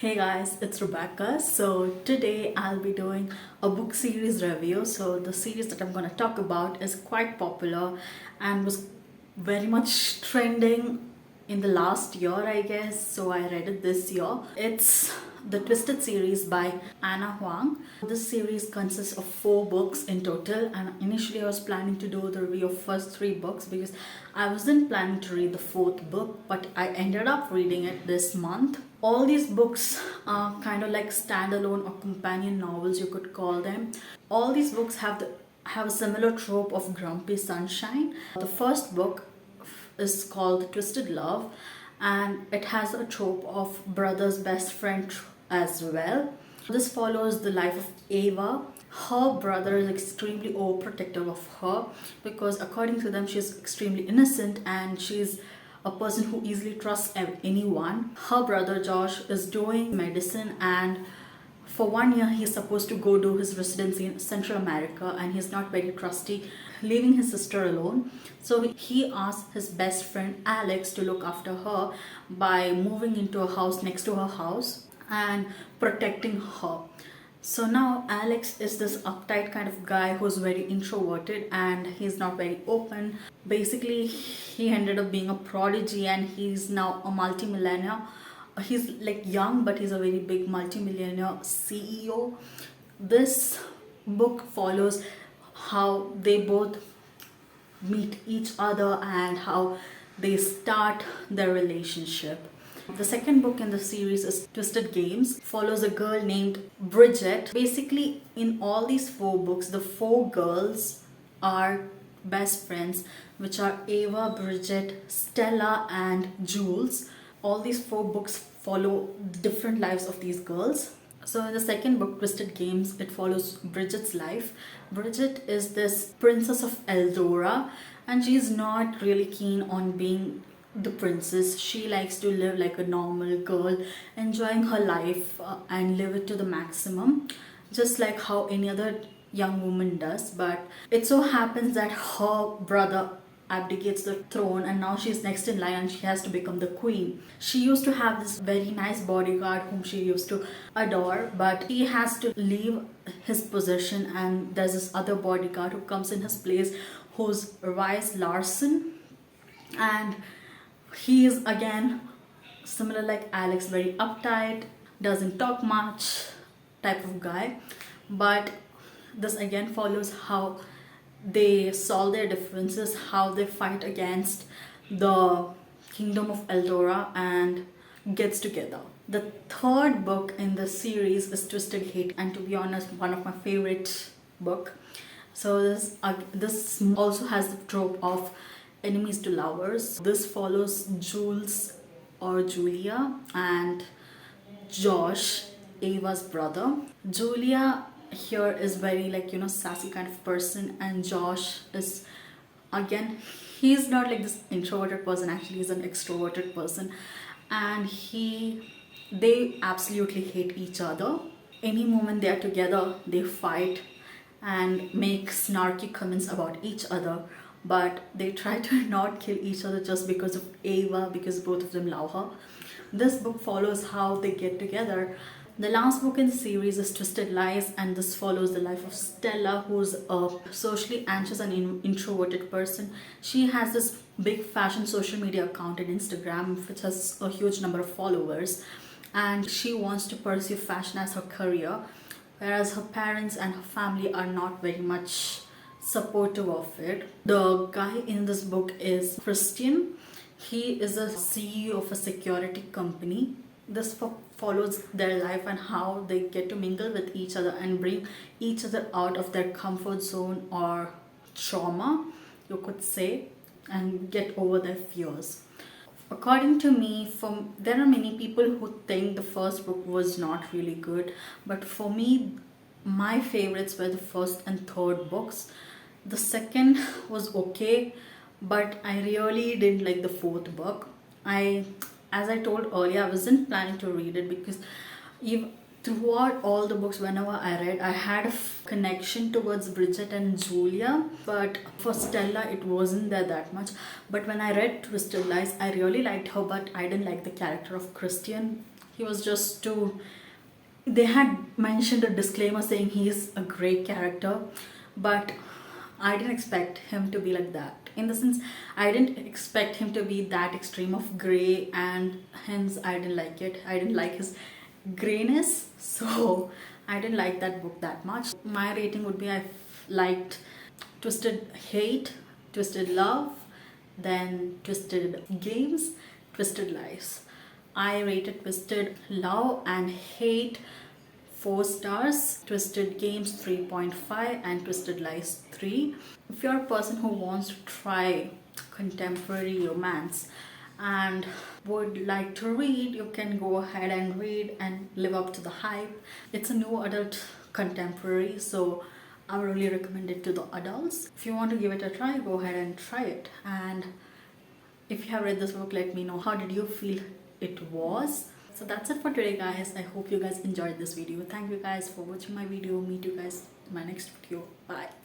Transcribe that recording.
Hey guys, it's Rebecca. So today I'll be doing a book series review. So the series that I'm going to talk about is quite popular and was very much trending in the last year, I guess. So I read it this year. It's the Twisted series by Ana Huang. This series consists of 4 books in total, and initially I was planning to do the review of first 3 books because I wasn't planning to read the fourth book, but I ended up reading it this month. All these books are kind of like standalone or companion novels, you could call them. All these books have a similar trope of grumpy sunshine. The first book is called Twisted Love, and it has a trope of brother's best friend as well. This follows the life of Ava. Her brother is extremely overprotective of her because, according to them, she's extremely innocent and she's a person who easily trusts anyone. Her brother Josh is doing medicine, and for 1 year he's supposed to go do his residency in Central America, and he's not very trusty, leaving his sister alone. So he asks his best friend Alex to look after her by moving into a house next to her house and protecting her. So now Alex is this uptight kind of guy who's very introverted and he's not very open. Basically, he ended up being a prodigy and he's now a multimillionaire. He's like young, but he's a very big multimillionaire CEO. This book follows how they both meet each other and how they start their relationship. The second book in the series is Twisted Games, follows a girl named Bridget. Basically, in all these 4 books, the 4 girls are best friends, which are Ava, Bridget, Stella, and Jules. All these 4 books follow different lives of these girls. So in the second book, Twisted Games, it follows Bridget's life. Bridget is this princess of Eldora, and she's not really keen on being the princess. She likes to live like a normal girl, enjoying her life and live it to the maximum, just like how any other young woman does. But it so happens that her brother abdicates the throne and now she's next in line and she has to become the queen. She used to have this very nice bodyguard whom she used to adore, but he has to leave his position and there's this other bodyguard who comes in his place who's Rice Larson, and he is again similar like Alex, very uptight, doesn't talk much type of guy. But this again follows how they solve their differences, how they fight against the kingdom of Eldora and gets together. The third book in the series is Twisted Hate, and to be honest, one of my favorite book. So this also has the trope of enemies to lovers. This follows Jules or Julia and Josh, Ava's brother. Julia here is very sassy kind of person, and Josh is again, he's not like this introverted person, actually he's an extroverted person, and they absolutely hate each other. Any moment they are together, they fight and make snarky comments about each other, but they try to not kill each other just because of Ava, because both of them love her. This book follows how they get together. The last book in the series is Twisted Lies, and this follows the life of Stella, who's a socially anxious and introverted person. She has this big fashion social media account on Instagram, which has a huge number of followers, and she wants to pursue fashion as her career, whereas her parents and her family are not very much supportive of it. The guy in this book is Christian. He is a CEO of a security company. This follows their life and how they get to mingle with each other and bring each other out of their comfort zone or trauma, you could say, and get over their fears. According to me, there are many people who think the first book was not really good, but for me, my favorites were the first and third books. The second was okay, but I really didn't like the fourth book. As I told earlier, I wasn't planning to read it because throughout all the books, whenever I read, I had a connection towards Bridget and Julia, but for Stella, it wasn't there that much. But when I read Twisted Lies, I really liked her, but I didn't like the character of Christian. he was just too. They had mentioned a disclaimer saying he's a great character, but I didn't expect him to be like that. In the sense, I didn't expect him to be that extreme of gray, and hence I didn't like it. I didn't like his grayness, so I didn't like that book that much. My rating would be, I liked Twisted Hate, Twisted Love, then Twisted Games, Twisted Lies. I rated Twisted Love and Hate 4 stars, Twisted Games 3.5, and Twisted Lies 3. If you're a person who wants to try contemporary romance and would like to read, you can go ahead and read and live up to the hype. It's a new adult contemporary, so I would really recommend it to the adults. If you want to give it a try, go ahead and try it. And if you have read this book, let me know how did you feel it was. So that's it for today, guys. I hope you guys enjoyed this video. Thank you guys for watching my video. Meet you guys in my next video. Bye.